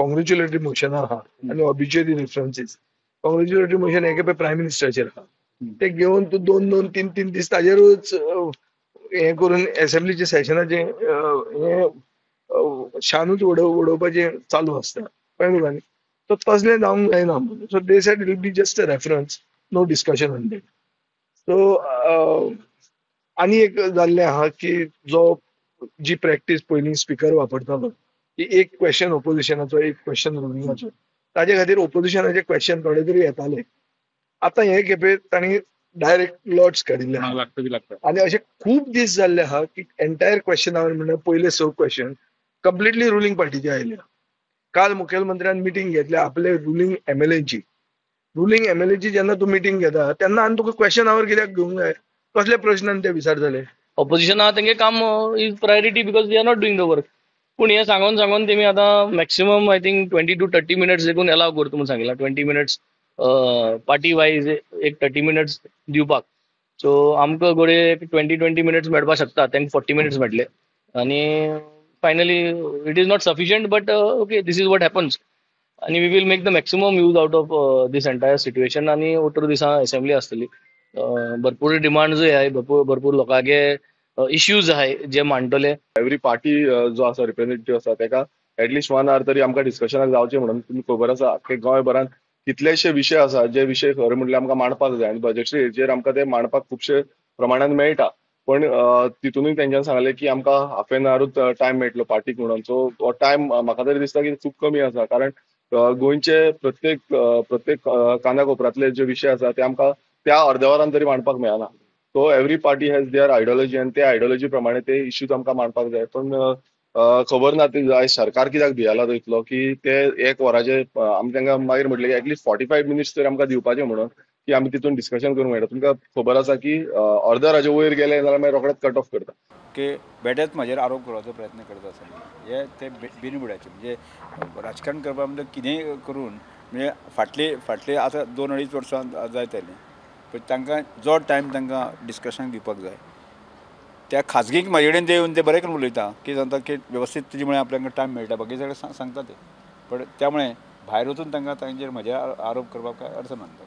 कॉंग्रॅच्युलेटरी motion आहा आनी ऑब्युचरी references कॉंग्रॅच्युलेटरी motion हे पळय प्रायम मिनिस्टराचेर आहा ते घेवन तूं 2-2, 3-3 दीस ताजेरूच हे करून असेंब्लीचे सेशनाचे हे शानूच उडोवपाचे चालू आसता कळ्ळें तुका न्ही. सो तसलें जावंक जायना. So they said it will be just a reference, no discussion on that. So आनी एक जाल्लें आहा की जो जी प्रॅक्टीस पयलीं स्पिकर वापरतालो की एक क्वेश्चन ओपोजिशनाचो एक क्वेश्चन रुलिंगाचो ताजे खातीर ओपोजिशनाचे क्वेश्चन थोडे तरी येताले. आतां हे खेपे तांणी डायरेक्ट लॉर्ड्स काडिल्ले आहा आनी अशे खूब दीस जाल्ले आहा की एंटायर क्वेश्चन आवर म्हणल्यार पयले 6 क्वेश्चन कंप्लिटली रुलींग पार्टीचे आयले. काल मुखेलमंत्र्यान मिटींग घेतल्या आपले रुलींग एमएलएची. रुलींग एमएलएची जेन्ना तूं मिटींग घेता तेन्ना आनी तुका क्वेश्चन आवर कित्याक घेवंक जाय? कसले प्रश्नान ते विचारतले? ऑपोजिशन आहा तेंगे काम is priority because they are not doing the work. पूण हे सांगून तेमी आतां maximum I think 20 to 30 minutes देखून अलाव करता म्हणून सांगितला. 20 मिनिट्स पार्टी वायज एक 30 मिनिट्स दिवपाक. सो आमकां गोडे 20 मिनिट्स मेळपाक शकता, तांकां 40 मिनिट्स मेळटले आनी finally it is not sufficient but okay this is what happens आनी we will make the maximum use out of this entire situation. आनी ओतूर दिसा असेंब्ली आसतली. भरपूर डिमांड्सूय आहाय, भरपूर लोकांगे इश्यूज आहाय जे मांडटले. एवरी पार्टी जो आसा रिप्रेझेंटेटिव्ह आसा तेका एटलिस्ट 1 hour तरी आमकां डिस्कशनाक जावचें म्हणून तुमकां खबर आसा की गोंयभरांत कितलेशे विशय आसा जे विशय खरे म्हणल्यार आमकां मांडपाक जाय आनी बजेटरी हेजेर आमकां ते मांडपाक खुबशे प्रमाणान मेळटा. पण तितूनय तेंच्यान सांगलें की आमकां हाफ एन आवरूच टायम मेळटलो पार्टीक म्हणून. सो हो टायम म्हाका तरी दिसता की खूब कमी आसा कारण गोंयचे प्रत्येक कानाकोपऱ्यांतले जे विशय आसा ते आमकां त्या अर्द्या वरान तरी मांडपाक मेळना. So every party has their ideology आनी त्या आयडियोलॉजी प्रमाणे ते इश्यूज आमकां मांडपाक जाय. पण खबर ना ते आयज सरकार कित्याक भियेला तो इतलो की ते 1 वराचे आमी तांकां मागीर म्हटलें की एटलिस्ट 45 मिनिट्स तरी आमकां दिवपाचे म्हणून की आमी तितून डिस्कशन करूंक मेळटा. तुमकां खबर आसा की अर्द्या वराचे वयर गेले जाल्यार मागीर रोखडेंच कट ऑफ करता. की बेठेच म्हाजेर आरोप करपाचो प्रयत्न करता आसा हे ते बिनबुडाचे म्हणजे राजकारण करपा म्हणजे कितेंय करून म्हणजे फाटली आतां 2-2.5 वर्सां जायतलीं पण तांकां जो टायम तांकां डिस्कशनाक दिवपाक जाय त्या खाजगीक म्हाजे कडेन ते येवन ते बरें करून उलयता की सांगता की वेवस्थीत तुजे मुळे आपल्याक टायम मेळटा बाकी सगळें सांगता ते पण त्यामुळे भायर वचून तांकां तांचेर म्हाजे आरोप करपाक काय अर्थ नासता.